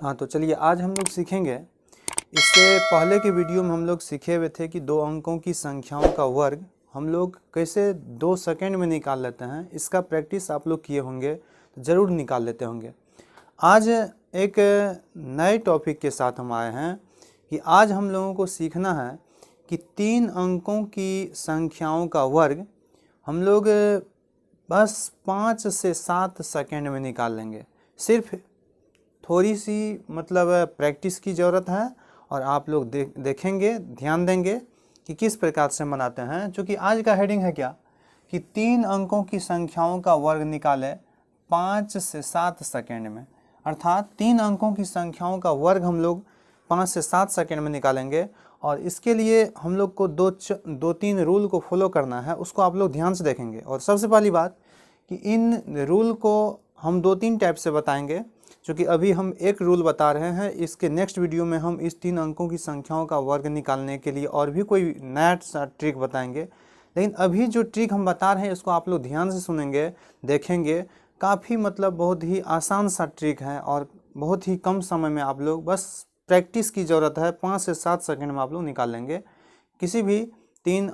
हाँ, तो चलिए आज हम लोग सीखेंगे। इससे पहले के वीडियो में हम लोग सीखे हुए थे कि दो अंकों की संख्याओं का वर्ग हम लोग कैसे 2 सेकंड में निकाल लेते हैं। इसका प्रैक्टिस आप लोग किए होंगे तो ज़रूर निकाल लेते होंगे। आज एक नए टॉपिक के साथ हम आए हैं कि आज हम लोगों को सीखना है कि 3 अंकों की संख्याओं का वर्ग हम लोग बस 5 से 7 सेकंड में निकाल लेंगे। सिर्फ थोड़ी सी प्रैक्टिस की ज़रूरत है और आप लोग देखेंगे, ध्यान देंगे कि किस प्रकार से बनाते हैं। क्योंकि आज का हेडिंग है क्या कि 3 अंकों की संख्याओं का वर्ग निकाले 5 से 7 सेकंड में। अर्थात 3 अंकों की संख्याओं का वर्ग हम लोग 5 से 7 सेकंड में निकालेंगे। और इसके लिए हम लोग को दो तीन रूल को फॉलो करना है, उसको आप लोग ध्यान से देखेंगे। और सबसे पहली बात कि इन रूल को हम 2-3 टाइप से बताएंगे। क्योंकि अभी हम एक रूल बता रहे हैं, इसके नेक्स्ट वीडियो में हम इस 3 अंकों की संख्याओं का वर्ग निकालने के लिए और भी कोई नया सा ट्रिक बताएंगे। लेकिन अभी जो ट्रिक हम बता रहे हैं इसको आप लोग ध्यान से सुनेंगे, देखेंगे। काफ़ी बहुत ही आसान सा ट्रिक है और बहुत ही कम समय में आप लोग, बस प्रैक्टिस की ज़रूरत है, 5 से 7 सेकंड में आप लोग निकाल लेंगे किसी भी 3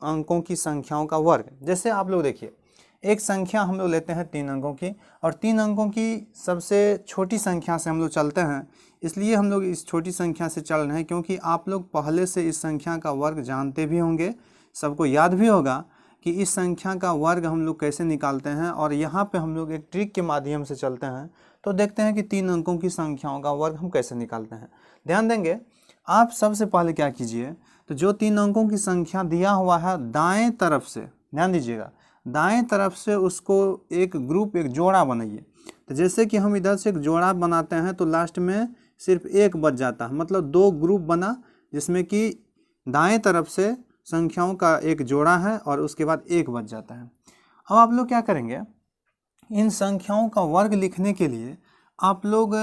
अंकों की संख्याओं का वर्ग। जैसे आप लोग देखिए, एक संख्या हम लोग लेते हैं 3 अंकों की, और 3 अंकों की सबसे छोटी संख्या से हम लोग चलते हैं। इसलिए हम लोग इस छोटी संख्या से चल रहे हैं क्योंकि आप लोग पहले से इस संख्या का वर्ग जानते भी होंगे, सबको याद भी होगा कि इस संख्या का वर्ग हम लोग कैसे निकालते हैं। और यहाँ पे हम लोग एक ट्रिक के माध्यम से चलते हैं, तो देखते हैं कि 3 अंकों की संख्याओं का वर्ग हम कैसे निकालते हैं। ध्यान देंगे। आप सबसे पहले क्या कीजिए, तो जो 3 अंकों की संख्या दिया हुआ है दाएँ तरफ से, ध्यान दीजिएगा, दाएं तरफ से उसको एक ग्रुप, एक जोड़ा बनाइए। तो जैसे कि हम इधर से एक जोड़ा बनाते हैं तो लास्ट में सिर्फ एक बच जाता है, मतलब 2 ग्रुप बना जिसमें कि दाएं तरफ से संख्याओं का एक जोड़ा है और उसके बाद एक बच जाता है। अब आप लोग क्या करेंगे, इन संख्याओं का वर्ग लिखने के लिए आप लोग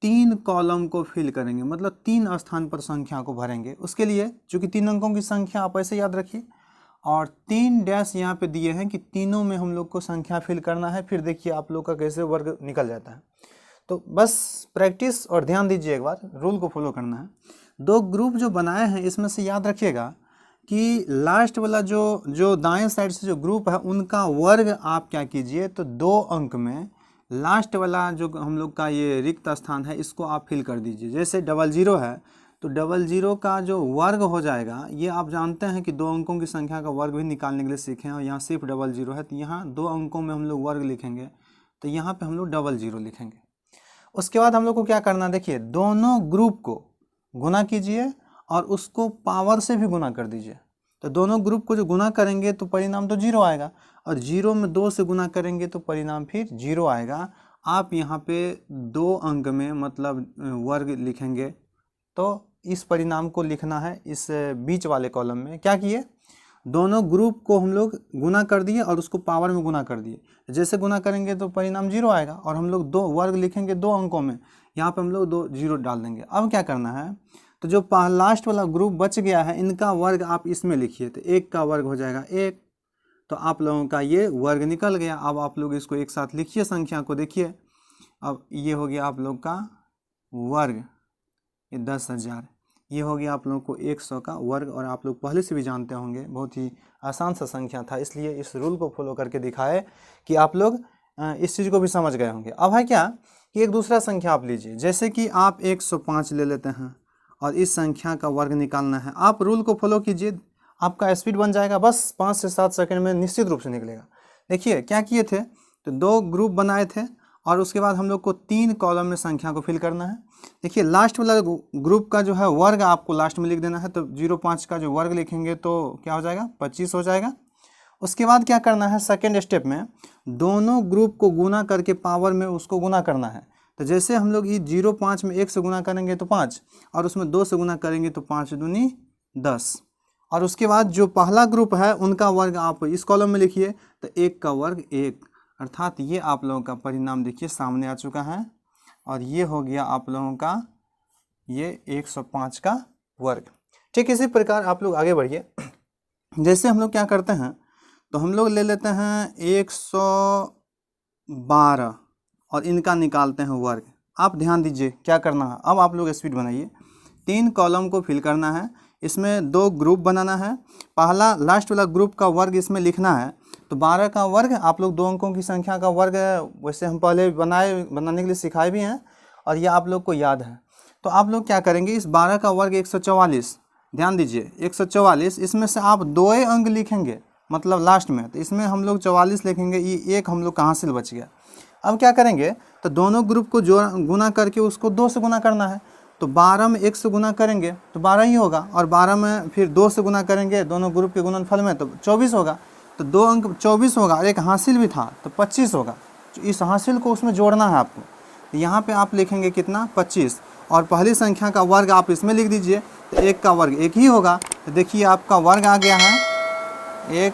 3 कॉलम को फिल करेंगे, मतलब 3 स्थान पर संख्या को भरेंगे। उसके लिए चूँकि 3 अंकों की संख्या आप ऐसे याद रखिए, और 3 डैश यहाँ पे दिए हैं कि तीनों में हम लोग को संख्या फिल करना है। फिर देखिए आप लोग का कैसे वर्ग निकल जाता है। तो बस प्रैक्टिस और ध्यान दीजिए, एक बार रूल को फॉलो करना है। 2 ग्रुप जो बनाए हैं इसमें से याद रखिएगा कि लास्ट वाला जो दाएं साइड से जो ग्रुप है उनका वर्ग आप क्या कीजिए, तो 2 अंक में लास्ट वाला जो हम लोग का ये रिक्त स्थान है इसको आप फिल कर दीजिए। जैसे 00 है तो 00 का जो वर्ग हो जाएगा, ये आप जानते हैं कि 2 अंकों की संख्या का वर्ग भी निकालने के लिए सीखे हैं। और यहाँ सिर्फ 00 है तो यहाँ 2 अंकों में हम लोग वर्ग लिखेंगे, तो यहाँ पे हम लोग 00 लिखेंगे। उसके बाद हम लोग को क्या करना है, देखिए दोनों ग्रुप को गुना कीजिए और उसको पावर से भी गुना कर दीजिए। तो दोनों ग्रुप को जो गुना करेंगे तो परिणाम तो 0 आएगा, और 0 में 2 से गुना करेंगे तो परिणाम फिर 0 आएगा। आप यहाँ पे 2 अंक में वर्ग लिखेंगे, तो इस परिणाम को लिखना है इस बीच वाले कॉलम में। क्या किए, दोनों ग्रुप को हम लोग गुना कर दिए और उसको पावर में गुना कर दिए। जैसे गुना करेंगे तो परिणाम 0 आएगा, और हम लोग 2 वर्ग लिखेंगे 2 अंकों में, यहाँ पे हम लोग 2 0 डाल देंगे। अब क्या करना है, तो जो लास्ट वाला ग्रुप बच गया है इनका वर्ग आप इसमें लिखिए, तो 1 का वर्ग हो जाएगा 1। तो आप लोगों का ये वर्ग निकल गया। अब आप लोग इसको एक साथ लिखिए, संख्या को देखिए। अब ये हो गया आप लोग का वर्ग, ये 10,000। ये हो गया आप लोगों को 100 का वर्ग। और आप लोग पहले से भी जानते होंगे, बहुत ही आसान सा संख्या था, इसलिए इस रूल को फॉलो करके दिखाए कि आप लोग इस चीज़ को भी समझ गए होंगे। अब है क्या कि एक दूसरा संख्या आप लीजिए, जैसे कि आप 105 ले लेते हैं और इस संख्या का वर्ग निकालना है। आप रूल को फॉलो कीजिए, आपका स्पीड बन जाएगा, बस 5 से 7 सेकंड में निश्चित रूप से निकलेगा। देखिए क्या किए थे, तो 2 ग्रुप बनाए थे और उसके बाद हम लोग को 3 कॉलम में संख्या को फिल करना है। देखिए लास्ट वाला ग्रुप का जो है वर्ग आपको लास्ट में लिख देना है। तो 05 का जो वर्ग लिखेंगे तो क्या हो जाएगा, 25 हो जाएगा। उसके बाद क्या करना है, सेकेंड स्टेप में दोनों ग्रुप को गुना करके पावर में उसको गुना करना है। तो जैसे हम लोग ये 05 में 1 से गुना करेंगे तो 5, और उसमें 2 से गुना करेंगे तो 5 दूनी 10। और उसके बाद जो पहला ग्रुप है उनका वर्ग आप इस कॉलम में लिखिए, तो 1 का वर्ग 1। अर्थात ये आप लोगों का परिणाम देखिए सामने आ चुका है, और ये हो गया आप लोगों का ये 105 का वर्ग। ठीक इसी प्रकार आप लोग आगे बढ़िए। जैसे हम लोग क्या करते हैं, तो हम लोग ले लेते हैं 112 और इनका निकालते हैं वर्ग। आप ध्यान दीजिए क्या करना है। अब आप लोग स्पीड बनाइए। 3 कॉलम को फिल करना है, इसमें 2 ग्रुप बनाना है। पहला लास्ट वाला ग्रुप का वर्ग इसमें लिखना है। तो 12 का वर्ग आप लोग 2 अंकों की संख्या का वर्ग है, वैसे हम पहले बनाने के लिए सिखाए भी हैं और ये आप लोग को याद है। तो आप लोग क्या करेंगे, इस 12 का वर्ग 144, ध्यान दीजिए 144, इसमें से आप 2 अंक लिखेंगे मतलब लास्ट में। तो इसमें हम लोग 44 लिखेंगे, ये एक हम लोग का हासिल बच गया। अब क्या करेंगे, तो दोनों ग्रुप को गुना करके उसको 2 से गुना करना है। तो 12 में 1 से गुना करेंगे तो 12 ही होगा, और 12 में फिर 2 से गुना करेंगे दोनों ग्रुप के गुणनफल में तो 24 होगा। तो 2 अंक 24 होगा और एक हासिल भी था तो 25 होगा। तो इस हासिल को उसमें जोड़ना है आपको। तो यहाँ पे आप लिखेंगे कितना 25, और पहली संख्या का वर्ग आप इसमें लिख दीजिए। तो 1 का वर्ग 1 ही होगा। तो देखिए आपका वर्ग आ गया है 1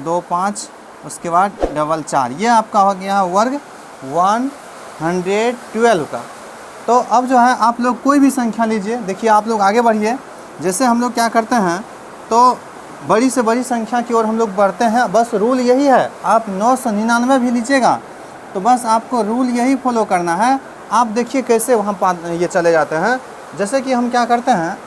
2 5, उसके बाद डबल 4, ये आपका हो गया वर्ग 112 का। तो अब जो है आप लोग कोई भी संख्या लीजिए। देखिए आप लोग आगे बढ़िए। जैसे हम लोग क्या करते हैं, तो बड़ी से बड़ी संख्या की ओर हम लोग बढ़ते हैं। बस रूल यही है, आप 999 भी लीजिएगा तो बस आपको रूल यही फॉलो करना है। आप देखिए कैसे वहाँ ये चले जाते हैं। जैसे कि हम क्या करते हैं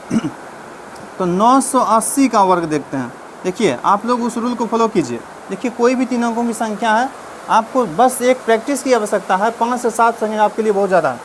तो 980 का वर्ग देखते हैं। देखिए आप लोग उस रूल को फॉलो कीजिए। देखिए कोई भी 3 अंकों की संख्या है, आपको बस एक प्रैक्टिस की आवश्यकता है। 5 से 7 सेकंड आपके लिए बहुत ज़्यादा है।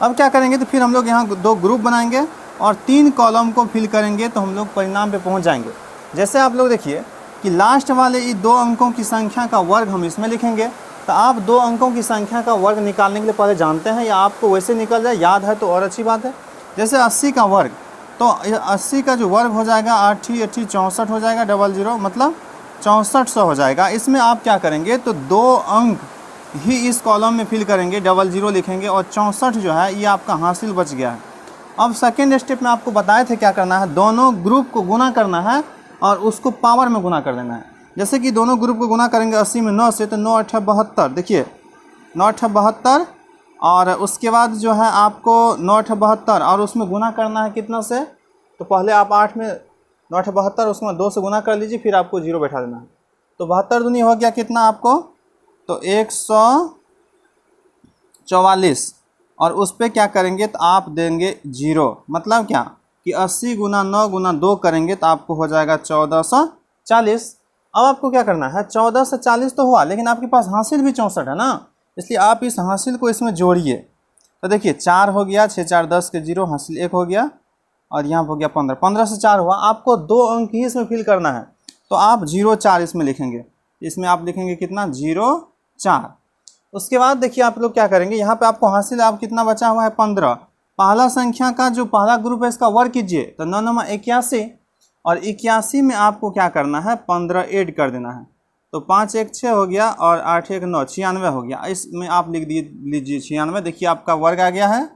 अब क्या करेंगे, तो फिर हम लोग यहाँ 2 ग्रुप बनाएंगे और 3 कॉलम को फिल करेंगे तो हम लोग परिणाम पे पहुँच जाएंगे। जैसे आप लोग देखिए कि लास्ट वाले ये 2 अंकों की संख्या का वर्ग हम इसमें लिखेंगे। तो आप 2 अंकों की संख्या का वर्ग निकालने के लिए पहले जानते हैं या आपको वैसे निकल जाए, याद है तो और अच्छी बात है। जैसे 80 का वर्ग, तो 80 का जो वर्ग हो जाएगा 8 × 8 = 64 हो जाएगा, 00 मतलब 6400 हो जाएगा। इसमें आप क्या करेंगे, तो 2 अंक ही इस कॉलम में फिल करेंगे, 00 लिखेंगे और 64 जो है ये आपका हासिल बच गया है। अब सेकेंड स्टेप में आपको बताए थे क्या करना है, दोनों ग्रुप को गुना करना है और उसको पावर में गुना कर देना है। जैसे कि दोनों ग्रुप को गुना करेंगे 80 में 9 से, तो 9 × 8 = 72। देखिए 9 × 8 = 72, और उसके बाद जो है आपको 9 × 8 = 72 और उसमें गुना करना है कितना से, तो पहले आप 8 में 9 × 8 = 72, उसके बाद 2 से गुना कर लीजिए, फिर आपको 0 बैठा देना है। तो 72 दूनी हो गया कितना आपको, तो 144, और उस पर क्या करेंगे तो आप देंगे 0। मतलब क्या कि 80 × 9 × 2 करेंगे तो आपको हो जाएगा 1440। अब आपको क्या करना है, 1440 तो हुआ, लेकिन आपके पास हासिल भी 64 है ना, इसलिए आप इस हासिल को इसमें जोड़िए। तो देखिए 4 हो गया, 6 × 4 = 10 के 0, हासिल 1 हो गया, और यहाँ हो गया 15, 15 से 4 हुआ। आपको 2 अंक ही इसमें फिल करना है, तो आप 04 इसमें लिखेंगे। इसमें आप लिखेंगे कितना 04। उसके बाद देखिए आप लोग क्या करेंगे, यहाँ पे आपको हासिल आप कितना बचा हुआ है 15। पहला संख्या का जो पहला ग्रुप है इसका वर्ग कीजिए, तो 9 × 9 = 81, और 81 में आपको क्या करना है 15 ऐड कर देना है। तो 5 × 1 = 6 हो गया, और 8 × 1 = 9, 96 हो गया। इसमें आप लिख लीजिए 96। देखिए आपका वर्ग आ गया है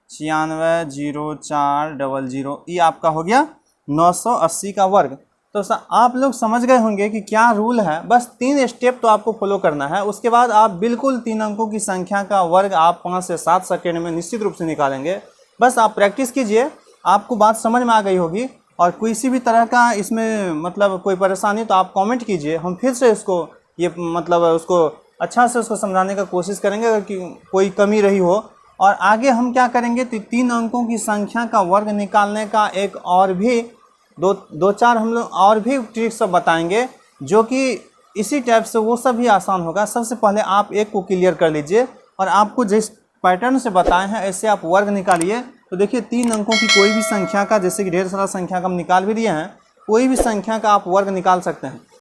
960400, ये आपका हो गया 980 का वर्ग। तो आप लोग समझ गए होंगे कि क्या रूल है। बस 3 स्टेप तो आपको फॉलो करना है, उसके बाद आप बिल्कुल 3 अंकों की संख्या का वर्ग आप 5 से 7 सेकेंड में निश्चित रूप से निकालेंगे। बस आप प्रैक्टिस कीजिए, आपको बात समझ में आ गई होगी। और किसी भी तरह का इसमें मतलब कोई परेशानी तो आप कमेंट कीजिए, हम फिर से इसको ये मतलब उसको अच्छा से उसको समझाने का कोशिश करेंगे अगर कि कोई कमी रही हो। और आगे हम क्या करेंगे, तो 3 अंकों की संख्या का वर्ग निकालने का एक और भी दो चार हम लोग और भी ट्रिक्स सब बताएंगे, जो कि इसी टाइप से वो सब भी आसान होगा। सबसे पहले आप एक को क्लियर कर लीजिए, और आपको जिस पैटर्न से बताए हैं ऐसे आप वर्ग निकालिए। तो देखिए 3 अंकों की कोई भी संख्या का, जैसे कि ढेर सारा संख्या का हम निकाल भी दिए हैं, कोई भी संख्या का आप वर्ग निकाल सकते हैं।